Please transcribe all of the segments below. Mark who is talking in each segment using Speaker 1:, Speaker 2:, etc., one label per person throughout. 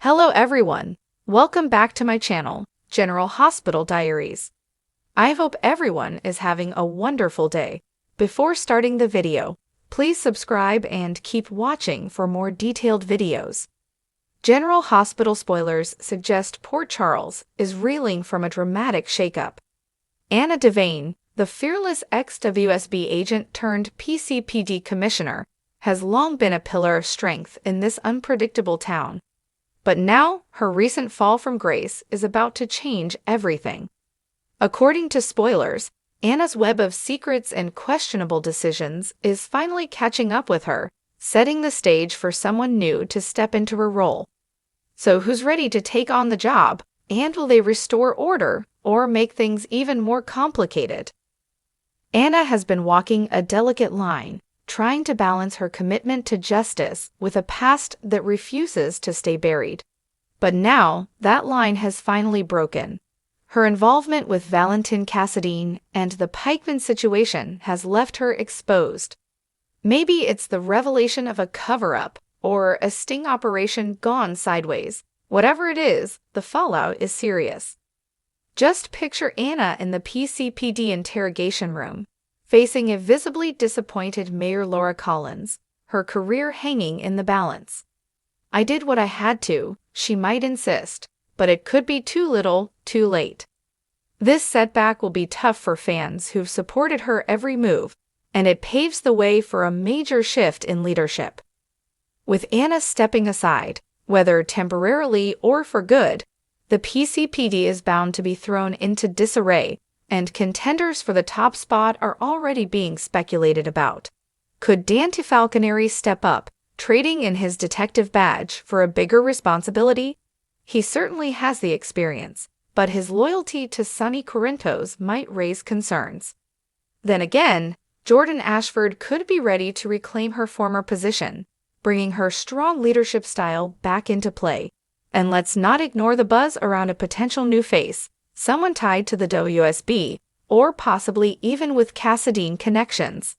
Speaker 1: Hello everyone, welcome back to my channel, General Hospital Diaries. I hope everyone is having a wonderful day. Before starting the video, please subscribe and keep watching for more detailed videos. General Hospital spoilers suggest Port Charles is reeling from a dramatic shakeup. Anna Devane, the fearless ex-WSB agent turned PCPD commissioner, has long been a pillar of strength in this unpredictable town. But now, her recent fall from grace is about to change everything. According to spoilers, Anna's web of secrets and questionable decisions is finally catching up with her, setting the stage for someone new to step into her role. So who's ready to take on the job, and will they restore order or make things even more complicated? Anna has been walking a delicate line, trying to balance her commitment to justice with a past that refuses to stay buried. But now, that line has finally broken. Her involvement with Valentin Cassadine and the Pikeman situation has left her exposed. Maybe it's the revelation of a cover-up or a sting operation gone sideways. Whatever it is, the fallout is serious. Just picture Anna in the PCPD interrogation room, facing a visibly disappointed Mayor Laura Collins, her career hanging in the balance. "I did what I had to," she might insist, but it could be too little, too late. This setback will be tough for fans who've supported her every move, and it paves the way for a major shift in leadership. With Anna stepping aside, whether temporarily or for good, the PCPD is bound to be thrown into disarray, and contenders for the top spot are already being speculated about. Could Dante Falconeri step up, trading in his detective badge for a bigger responsibility? He certainly has the experience, but his loyalty to Sonny Corinthos might raise concerns. Then again, Jordan Ashford could be ready to reclaim her former position, bringing her strong leadership style back into play. And let's not ignore the buzz around a potential new face, someone tied to the WSB, or possibly even with Cassadine connections.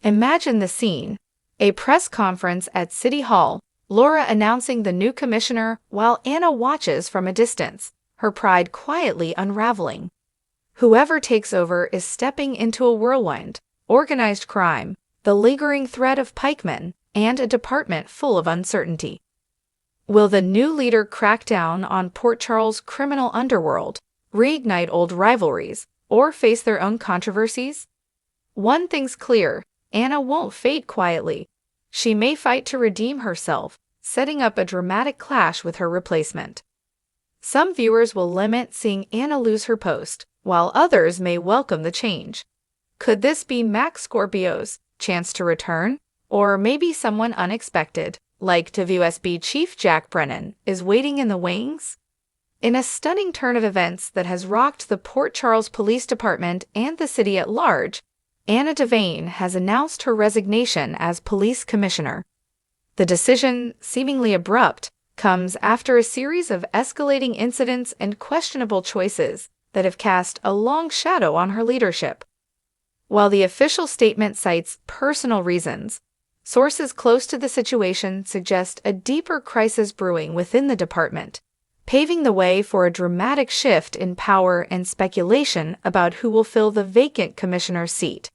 Speaker 1: Imagine the scene. A press conference at City Hall, Laura announcing the new commissioner while Anna watches from a distance, her pride quietly unraveling. Whoever takes over is stepping into a whirlwind, organized crime, the lingering threat of pikemen, and a department full of uncertainty. Will the new leader crack down on Port Charles' criminal underworld, reignite old rivalries, or face their own controversies? One thing's clear, Anna won't fade quietly. She may fight to redeem herself, setting up a dramatic clash with her replacement. Some viewers will lament seeing Anna lose her post, while others may welcome the change. Could this be Max Scorpio's chance to return? Or maybe someone unexpected, like WSB Chief Jack Brennan, is waiting in the wings? In a stunning turn of events that has rocked the Port Charles Police Department and the city at large, Anna Devane has announced her resignation as police commissioner. The decision, seemingly abrupt, comes after a series of escalating incidents and questionable choices that have cast a long shadow on her leadership. While the official statement cites personal reasons, sources close to the situation suggest a deeper crisis brewing within the department, paving the way for a dramatic shift in power and speculation about who will fill the vacant commissioner's seat.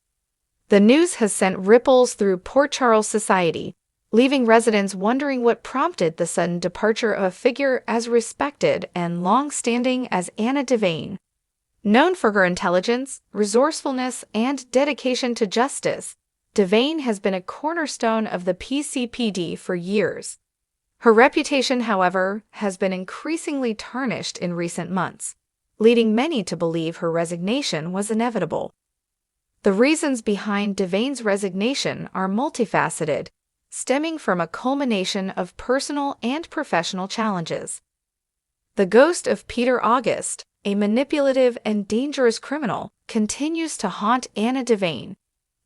Speaker 1: The news has sent ripples through Port Charles society, leaving residents wondering what prompted the sudden departure of a figure as respected and long-standing as Anna Devane. Known for her intelligence, resourcefulness, and dedication to justice, Devane has been a cornerstone of the PCPD for years. Her reputation, however, has been increasingly tarnished in recent months, leading many to believe her resignation was inevitable. The reasons behind Devane's resignation are multifaceted, stemming from a culmination of personal and professional challenges. The ghost of Peter August, a manipulative and dangerous criminal, continues to haunt Anna Devane.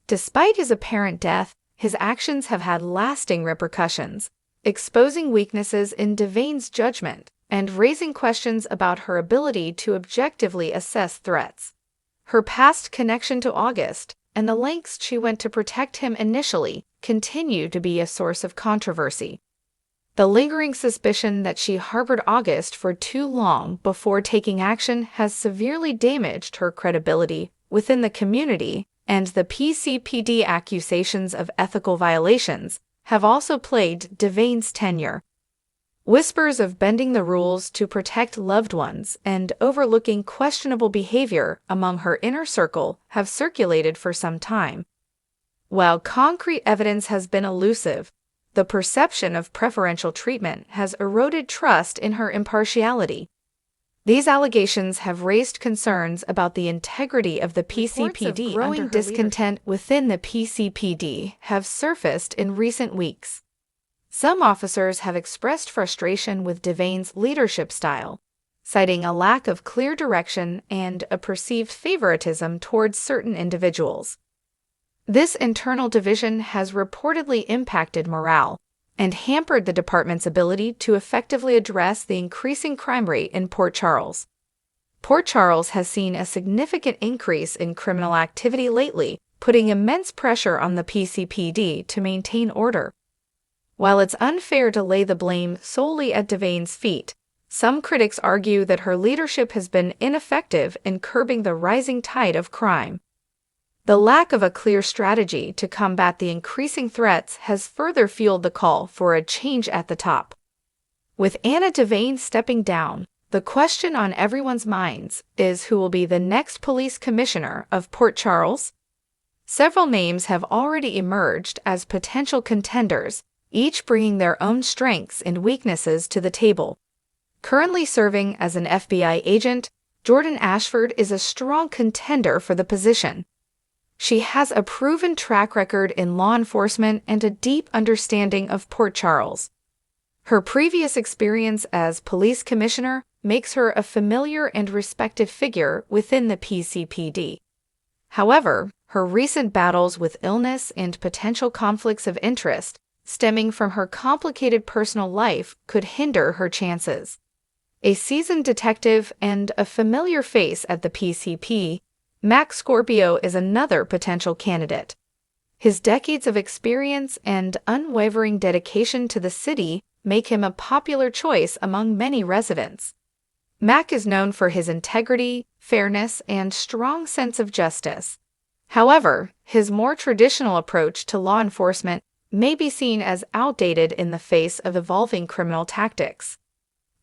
Speaker 1: Despite his apparent death, his actions have had lasting repercussions, exposing weaknesses in Devane's judgment and raising questions about her ability to objectively assess threats. Her past connection to August and the lengths she went to protect him initially continue to be a source of controversy. The lingering suspicion that she harbored August for too long before taking action has severely damaged her credibility within the community, and the PCPD accusations of ethical violations have also plagued Devane's tenure. Whispers of bending the rules to protect loved ones and overlooking questionable behavior among her inner circle have circulated for some time. While concrete evidence has been elusive, the perception of preferential treatment has eroded trust in her impartiality. These allegations have raised concerns about the integrity of the PCPD. Growing discontent within the PCPD have surfaced in recent weeks. Some officers have expressed frustration with Devane's leadership style, citing a lack of clear direction and a perceived favoritism towards certain individuals. This internal division has reportedly impacted morale and hampered the department's ability to effectively address the increasing crime rate in Port Charles. Port Charles has seen a significant increase in criminal activity lately, putting immense pressure on the PCPD to maintain order. While it's unfair to lay the blame solely at Devane's feet, some critics argue that her leadership has been ineffective in curbing the rising tide of crime. The lack of a clear strategy to combat the increasing threats has further fueled the call for a change at the top. With Anna Devane stepping down, the question on everyone's minds is who will be the next police commissioner of Port Charles. Several names have already emerged as potential contenders, each bringing their own strengths and weaknesses to the table. Currently serving as an FBI agent, Jordan Ashford is a strong contender for the position. She has a proven track record in law enforcement and a deep understanding of Port Charles. Her previous experience as police commissioner makes her a familiar and respected figure within the PCPD. However, her recent battles with illness and potential conflicts of interest stemming from her complicated personal life could hinder her chances. A seasoned detective and a familiar face at the PCP, Mac Scorpio is another potential candidate. His decades of experience and unwavering dedication to the city make him a popular choice among many residents. Mac is known for his integrity, fairness, and strong sense of justice. However, his more traditional approach to law enforcement may be seen as outdated in the face of evolving criminal tactics.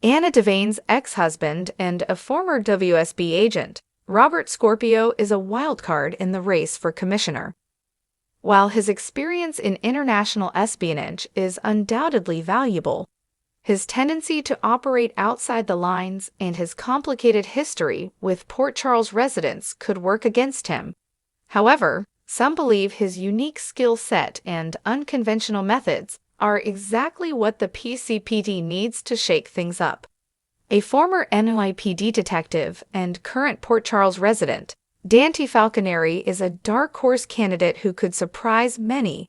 Speaker 1: Anna Devane's ex-husband and a former WSB agent, Robert Scorpio, is a wildcard in the race for commissioner. While his experience in international espionage is undoubtedly valuable, his tendency to operate outside the lines and his complicated history with Port Charles residents could work against him. However, some believe his unique skill set and unconventional methods are exactly what the PCPD needs to shake things up. A former NYPD detective and current Port Charles resident, Dante Falconeri, is a dark horse candidate who could surprise many.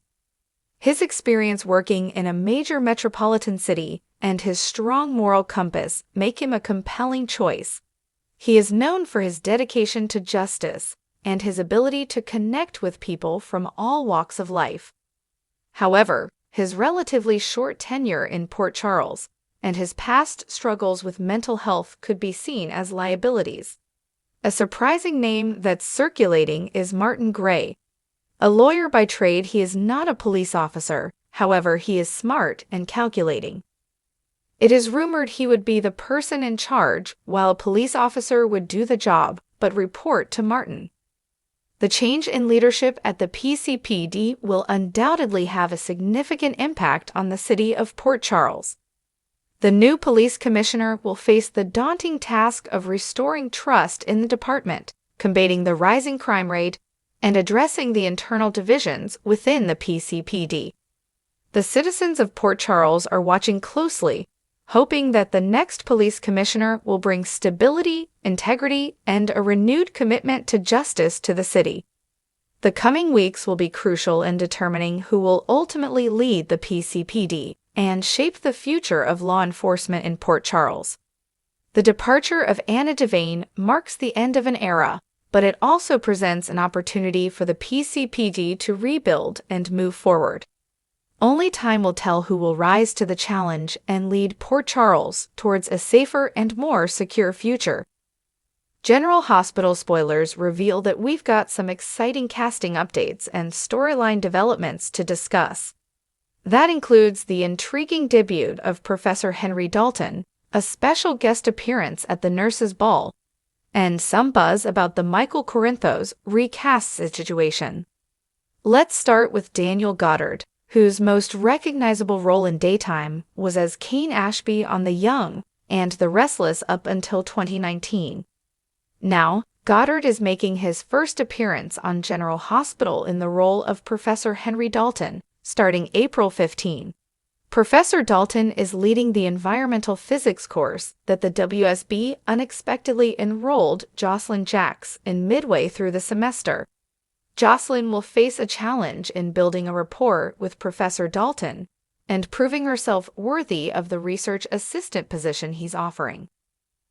Speaker 1: His experience working in a major metropolitan city and his strong moral compass make him a compelling choice. He is known for his dedication to justice and his ability to connect with people from all walks of life. However, his relatively short tenure in Port Charles and his past struggles with mental health could be seen as liabilities. A surprising name that's circulating is Martin Gray. A lawyer by trade, he is not a police officer, however, he is smart and calculating. It is rumored he would be the person in charge, while a police officer would do the job but report to Martin. The change in leadership at the PCPD will undoubtedly have a significant impact on the city of Port Charles. The new police commissioner will face the daunting task of restoring trust in the department, combating the rising crime rate, and addressing the internal divisions within the PCPD. The citizens of Port Charles are watching closely, hoping that the next police commissioner will bring stability, integrity, and a renewed commitment to justice to the city. The coming weeks will be crucial in determining who will ultimately lead the PCPD and shape the future of law enforcement in Port Charles. The departure of Anna Devane marks the end of an era, but it also presents an opportunity for the PCPD to rebuild and move forward. Only time will tell who will rise to the challenge and lead Port Charles towards a safer and more secure future. General Hospital spoilers reveal that we've got some exciting casting updates and storyline developments to discuss. That includes the intriguing debut of Professor Henry Dalton, a special guest appearance at the Nurses' Ball, and some buzz about the Michael Corinthos recast situation. Let's start with Daniel Goddard, whose most recognizable role in daytime was as Kane Ashby on The Young and The Restless up until 2019. Now, Goddard is making his first appearance on General Hospital in the role of Professor Henry Dalton, starting April 15. Professor Dalton is leading the environmental physics course that the WSB unexpectedly enrolled Jocelyn Jacks in midway through the semester. Jocelyn will face a challenge in building a rapport with Professor Dalton and proving herself worthy of the research assistant position he's offering.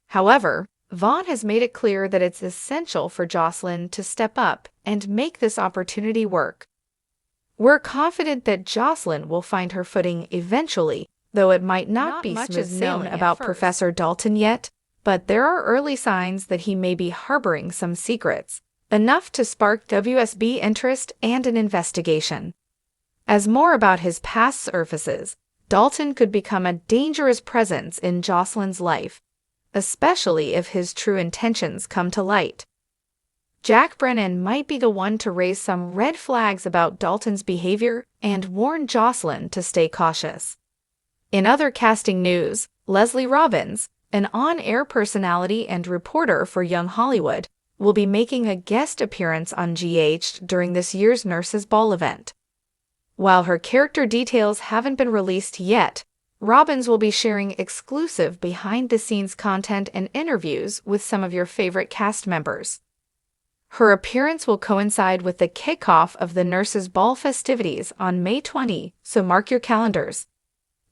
Speaker 1: However, Vaughn has made it clear that it's essential for Jocelyn to step up and make this opportunity work. We're confident that Jocelyn will find her footing eventually, though it might not be smooth sailing about Professor Dalton yet, but there are early signs that he may be harboring some secrets, enough to spark WSB interest and an investigation. As more about his past surfaces, Dalton could become a dangerous presence in Jocelyn's life, especially if his true intentions come to light. Jack Brennan might be the one to raise some red flags about Dalton's behavior and warn Jocelyn to stay cautious. In other casting news, Leslie Robbins, an on-air personality and reporter for Young Hollywood, will be making a guest appearance on GH during this year's Nurses' Ball event. While her character details haven't been released yet, Robbins will be sharing exclusive behind-the-scenes content and interviews with some of your favorite cast members. Her appearance will coincide with the kickoff of the Nurses' Ball festivities on May 20, so mark your calendars.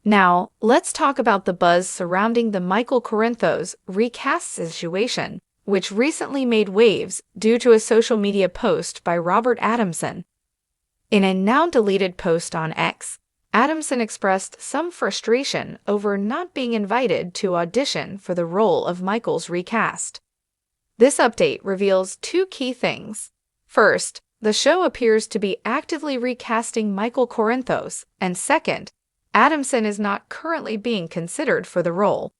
Speaker 1: Now, let's talk about the buzz surrounding the Michael Corinthos recast situation, which recently made waves due to a social media post by Robert Adamson. In a now-deleted post on X, Adamson expressed some frustration over not being invited to audition for the role of Michael's recast. This update reveals two key things. First, the show appears to be actively recasting Michael Corinthos, and second, Adamson is not currently being considered for the role.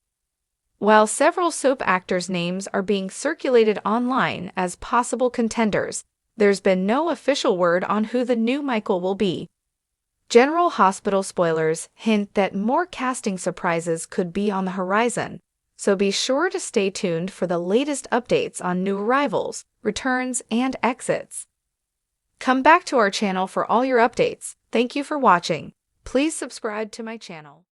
Speaker 1: While several soap actors' names are being circulated online as possible contenders, there's been no official word on who the new Michael will be. General Hospital spoilers hint that more casting surprises could be on the horizon, so be sure to stay tuned for the latest updates on new arrivals, returns, and exits. Come back to our channel for all your updates. Thank you for watching. Please subscribe to my channel.